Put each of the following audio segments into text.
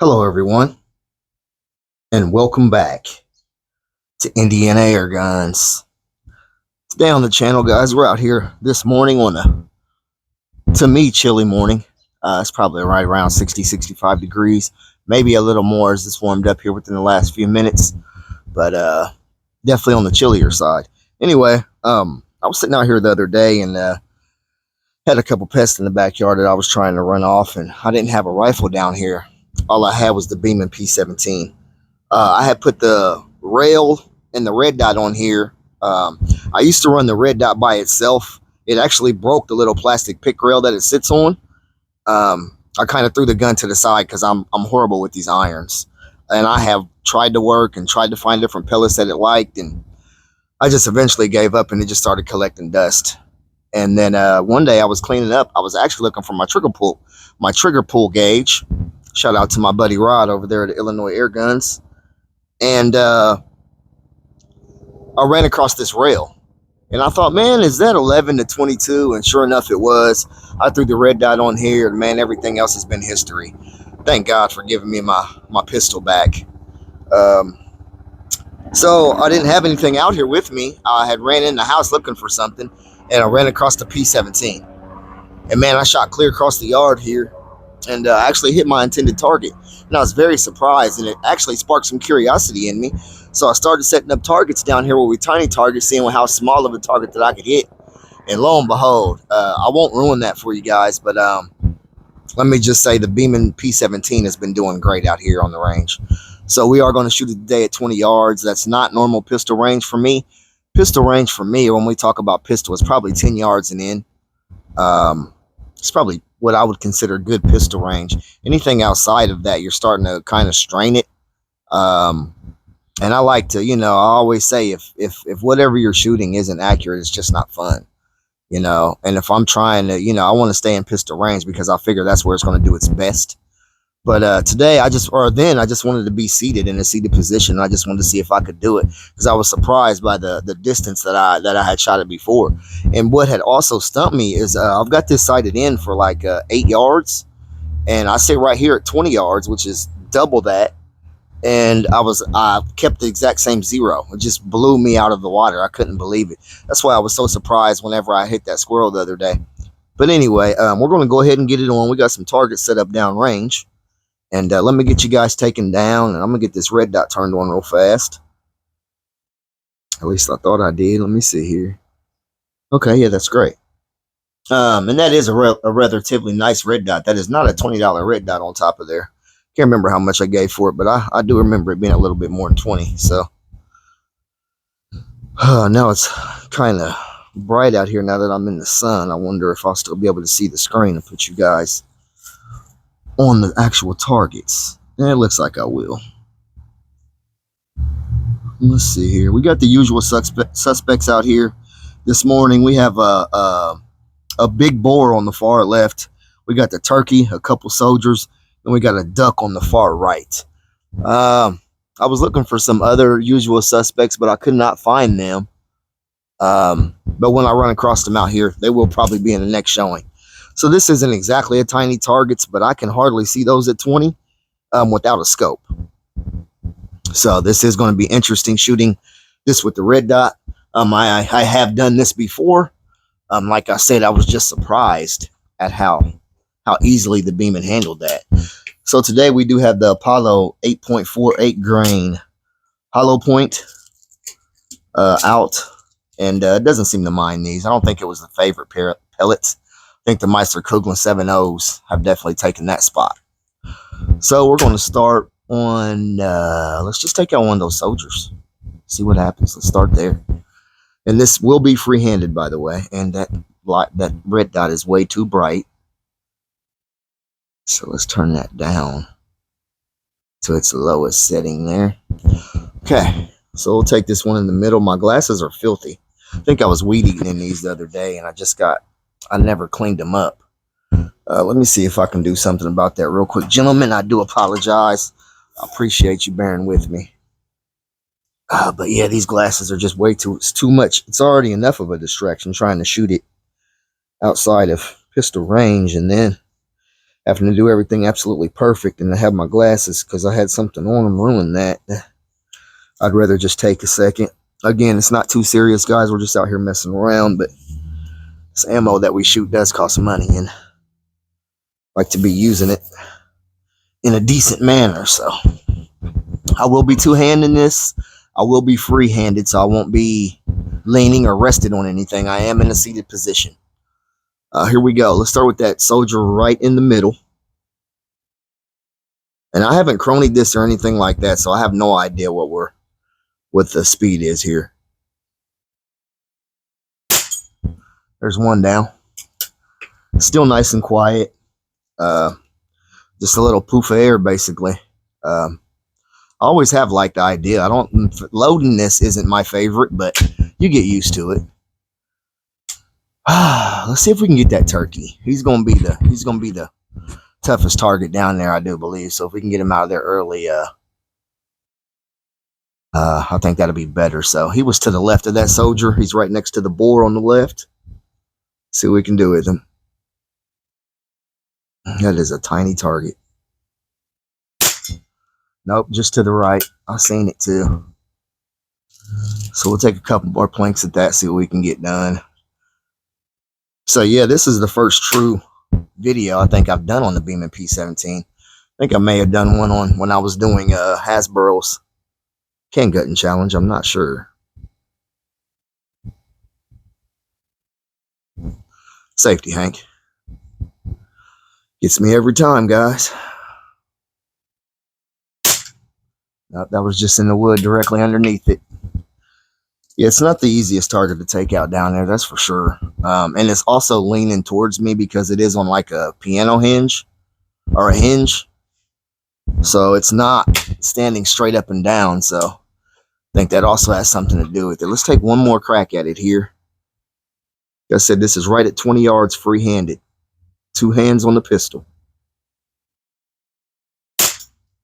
Hello, everyone, and welcome back to Indiana Air Guns. Today on the channel, guys, we're out here this morning on to me, chilly morning. It's probably right around 60, 65 degrees, maybe a little more as it's warmed up here within the last few minutes, but definitely on the chillier side. Anyway, I was sitting out here the other day and had a couple pests in the backyard that I was trying to run off, and I didn't have a rifle down here. All I had was the Beeman P17. I had put the rail and the red dot on here. I used to run the red dot by itself. It actually broke the little plastic pick rail that it sits on. I kind of threw the gun to the side because I'm horrible with these irons, and I have tried to work and tried to find different pellets that it liked, and I just eventually gave up, and it just started collecting dust. And then one day I was cleaning up. I was actually looking for my trigger pull gauge. Shout out to my buddy Rod over there at Illinois Air Guns. And I ran across this rail, and I thought, man, is that 11 to 22? And sure enough, it was. I threw the red dot on here, and man, everything else has been history. Thank God for giving me my pistol back. So I didn't have anything out here with me. I had ran in the house looking for something, and I ran across the P17. And man, I shot clear across the yard here, and actually hit my intended target. And I was very surprised, and it actually sparked some curiosity in me. So I started setting up targets down here where we tiny targets, seeing how small of a target that I could hit. And lo and behold, I won't ruin that for you guys, but let me just say the Beeman P17 has been doing great out here on the range. So we are going to shoot it today at 20 yards. That's not normal pistol range for me. Pistol range for me, when we talk about pistol, is probably 10 yards and in. It's probably what I would consider good pistol range. Anything outside of that, you're starting to kind of strain it. And I like to, I always say if whatever you're shooting isn't accurate, it's just not fun, And if I'm trying to, I want to stay in pistol range because I figure that's where it's going to do its best. But today I just wanted to be seated in a seated position. I just wanted to see if I could do it because I was surprised by the distance that I had shot it before. And what had also stumped me is I've got this sighted in for like 8 yards, and I sit right here at 20 yards, which is double that. And I kept the exact same zero. It just blew me out of the water. I couldn't believe it. That's why I was so surprised whenever I hit that squirrel the other day. But anyway, we're going to go ahead and get it on. We got some targets set up down range. And let me get you guys taken down, and I'm going to get this red dot turned on real fast. At least I thought I did. Let me see here. Okay, yeah, that's great. And that is a relatively nice red dot. That is not a $20 red dot on top of there. Can't remember how much I gave for it, but I do remember it being a little bit more than 20. So now it's kind of bright out here now that I'm in the sun. I wonder if I'll still be able to see the screen and put you guys on the actual targets. And it looks like I will. Let's see here. We got the usual suspects out here. This morning we have a big boar on the far left. We got the turkey, a couple soldiers, and we got a duck on the far right. I was looking for some other usual suspects, but I could not find them. But when I run across them out here, they will probably be in the next showing. So this isn't exactly a tiny targets, but I can hardly see those at 20 without a scope. So this is going to be interesting shooting this with the red dot. I have done this before. Like I said, I was just surprised at how easily the Beeman handled that. So today we do have the Apollo 8.48 grain hollow point out, and it doesn't seem to mind these. I don't think it was the favorite pellets. I think the Meister Kugelin 7.0s have definitely taken that spot. So we're going to start on, let's just take out one of those soldiers. See what happens. Let's start there. And this will be free-handed, by the way. And that red dot is way too bright. So let's turn that down to its lowest setting there. Okay, so we'll take this one in the middle. My glasses are filthy. I think I was weed eating in these the other day, and I never cleaned them up. Let me see if I can do something about that real quick. Gentlemen, I do apologize. I appreciate you bearing with me. But yeah, these glasses are just it's too much. It's already enough of a distraction trying to shoot it outside of pistol range, and then having to do everything absolutely perfect, and to have my glasses because I had something on them ruin that. I'd rather just take a second. Again, it's not too serious, guys. We're just out here messing around, but this ammo that we shoot does cost money, and I like to be using it in a decent manner. So I will be two-handing this. I will be free-handed, so I won't be leaning or rested on anything. I am in a seated position. Here we go. Let's start with that soldier right in the middle. And I haven't cronied this or anything like that, so I have no idea what the speed is here. There's one down. Still nice and quiet. Just a little poof of air, basically. I always have liked the idea. Loading this isn't my favorite, but you get used to it. Let's see if we can get that turkey. He's gonna be the toughest target down there, I do believe. So if we can get him out of there early, I think that'll be better. So he was to the left of that soldier. He's right next to the boar on the left. See what we can do with him. That is a tiny target. Nope, just to the right. I seen it too. So we'll take a couple more planks at that, see what we can get done. So yeah, this is the first true video I think I've done on the Beeman P17. I think I may have done one on when I was doing Hasbro's can gutting challenge. I'm not sure. Safety, Hank. Gets me every time, guys. Nope, that was just in the wood directly underneath it. Yeah, it's not the easiest target to take out down there, that's for sure. And it's also leaning towards me because it is on like a piano hinge or a hinge. So it's not standing straight up and down. So I think that also has something to do with it. Let's take one more crack at it here. Like I said, this is right at 20 yards free-handed. Two hands on the pistol.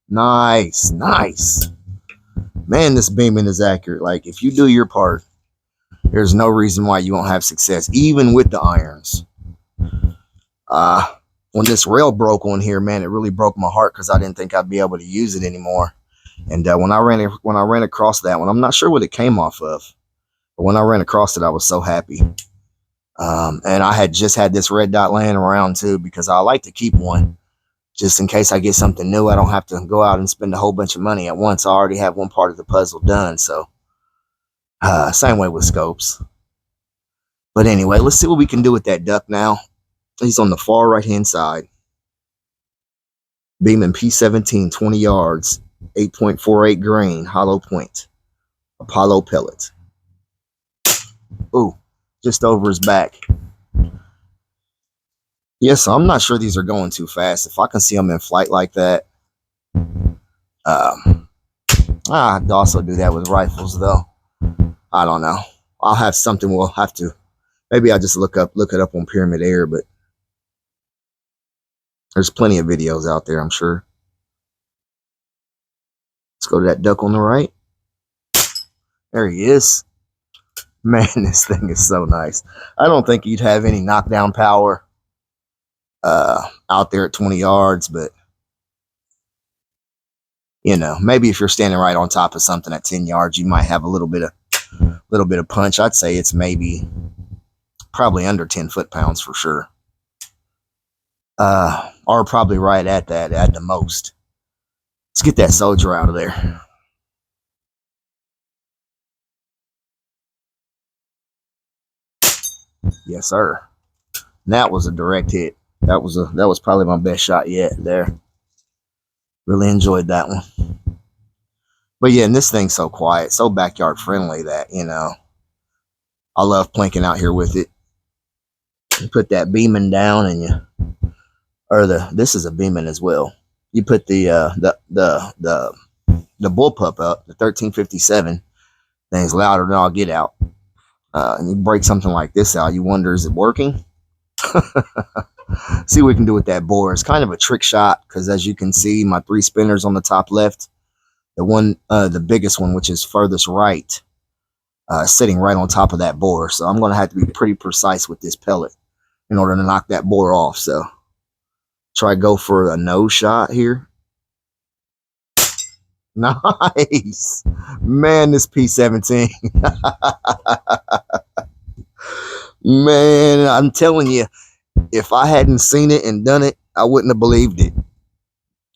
Nice, nice. Man, this Beeman is accurate. Like, if you do your part, there's no reason why you won't have success, even with the irons. When this rail broke on here, man, it really broke my heart because I didn't think I'd be able to use it anymore. And when I ran across that one, I'm not sure what it came off of, but when I ran across it, I was so happy. And I had just had this red dot laying around too because I like to keep one. Just in case I get something new, I don't have to go out and spend a whole bunch of money at once. I already have one part of the puzzle done. So, same way with scopes. But anyway, let's see what we can do with that duck now. He's on the far right-hand side. Beeman P17, 20 yards, 8.48 grain, hollow point. Apollo pellet. Ooh, just over his back. Yeah, so I'm not sure these are going too fast. If I can see them in flight like that. I'd also do that with rifles, though. I don't know. I'll have something we'll have to. Maybe I'll just look it up on Pyramid Air, but there's plenty of videos out there, I'm sure. Let's go to that duck on the right. There he is. Man, this thing is so nice. I don't think you'd have any knockdown power out there at 20 yards, but you know, maybe if you're standing right on top of something at 10 yards, you might have a little bit of punch. I'd say it's probably under 10 foot-pounds for sure. Or probably right at that at the most. Let's get that soldier out of there. Yes, sir. That was a direct hit. That was probably my best shot yet there. Really enjoyed that one. But yeah, and this thing's so quiet, so backyard friendly that, you know, I love planking out here with it. You put that Beeman down and this is a Beeman as well. You put the bullpup up, the 1357, thing's louder than I'll get out. And you break something like this out, you wonder, is it working? See what we can do with that bore. It's kind of a trick shot because, as you can see, my 3 spinners on the top left, the biggest one, which is furthest right, sitting right on top of that bore. So I'm going to have to be pretty precise with this pellet in order to knock that bore off. So Try to go for a nose shot here. Nice. Man, this P17. Man, I'm telling you, if I hadn't seen it and done it, I wouldn't have believed it.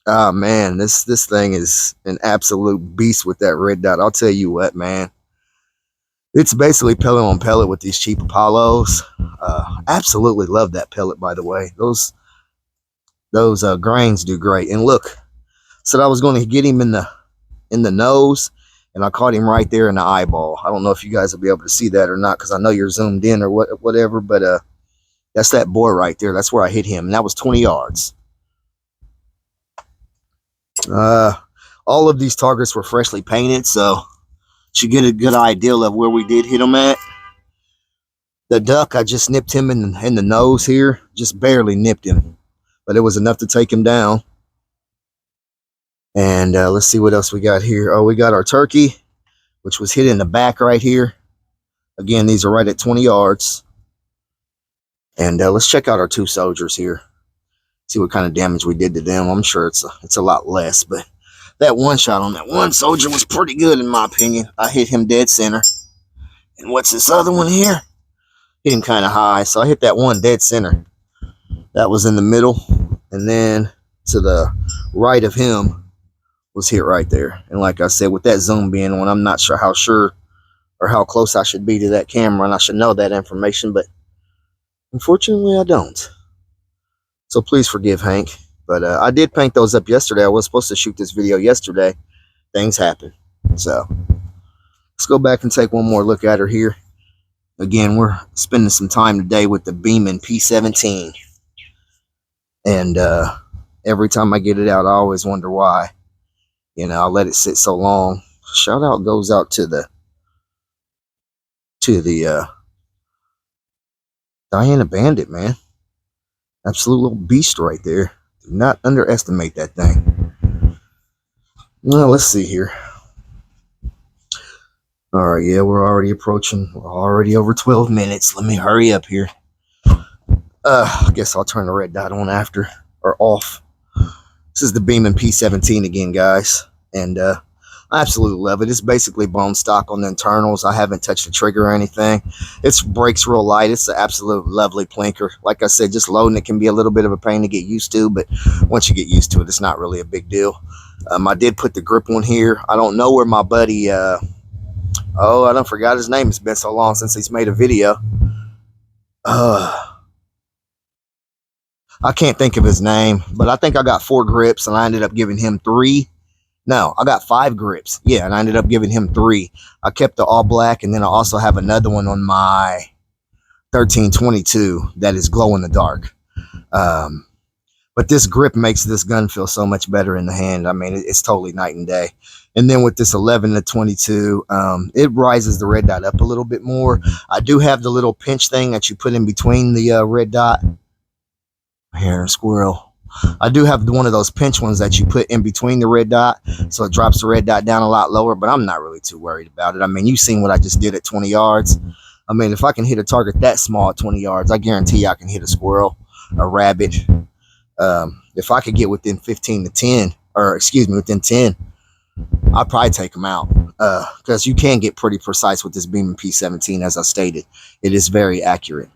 Oh man, this thing is an absolute beast with that red dot. I'll tell you what, man. It's basically pellet on pellet with these cheap Apollos. Absolutely love that pellet, by the way. Those grains do great. And look, said I was going to get him in the nose, and I caught him right there in the eyeball. I don't know if you guys will be able to see that or not, because I know you're zoomed in or whatever, but that's that boy right there. That's where I hit him, and that was 20 yards. All of these targets were freshly painted, so you get a good idea of where we did hit them at. The duck, I just nipped him in the nose here, just barely nipped him, but it was enough to take him down. And let's see what else we got here. Oh, we got our turkey, which was hit in the back right here. Again, these are right at 20 yards. And let's check out our two soldiers here. See what kind of damage we did to them. I'm sure it's a lot less, but that one shot on that one soldier was pretty good in my opinion. I hit him dead center. And what's this other one here? Hit him kind of high, so I hit that one dead center. That was in the middle, and then to the right of him was hit right there. And like I said, with that zoom being on, I'm not sure or how close I should be to that camera, and I should know that information, but unfortunately I don't. So please forgive Hank. But I did paint those up yesterday. I was supposed to shoot this video yesterday. Things happen. So let's go back and take one more look at her here. Again, we're spending some time today with the Beeman P17. And every time I get it out, I always wonder why. You know, I let it sit so long. Shout out goes out to the Diana Bandit, man. Absolute little beast right there. Do not underestimate that thing. Well, let's see here. All right, yeah, we're already approaching. We're already over 12 minutes. Let me hurry up here. I guess I'll turn the red dot on after, or off. This is the Beeman P17 again, guys. And I absolutely love it. It's basically bone stock on the internals. I haven't touched the trigger or anything. It breaks real light. It's an absolute lovely plinker. Like I said, just loading it can be a little bit of a pain to get used to, but once you get used to it, it's not really a big deal. I did put the grip on here. I don't know where my buddy, I don't forgot his name. It's been so long since he's made a video. I can't think of his name, but I think I got 4 grips, and I ended up giving him 3. No, I got 5 grips. Yeah, and I ended up giving him 3. I kept the all black, and then I also have another one on my 1322 that is glow in the dark. But this grip makes this gun feel so much better in the hand. I mean, it's totally night and day. And then with this 11 to 22, it rises the red dot up a little bit more. I do have the little pinch thing that you put in between the red dot. Here, squirrel. I do have one of those pinch ones that you put in between the red dot, so it drops the red dot down a lot lower, but I'm not really too worried about it. I mean, you've seen what I just did at 20 yards. I mean, if I can hit a target that small at 20 yards, I guarantee I can hit a squirrel, a rabbit. If I could get within 15 to 10, or excuse me, within 10, I'd probably take them out, because you can get pretty precise with this Beeman P17, as I stated. It is very accurate.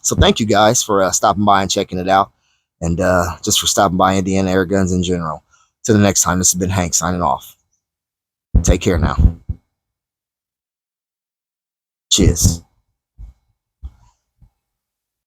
So thank you guys for stopping by and checking it out, and just for stopping by Indiana Air Guns in general. Till the next time, this has been Hank signing off. Take care now. Cheers.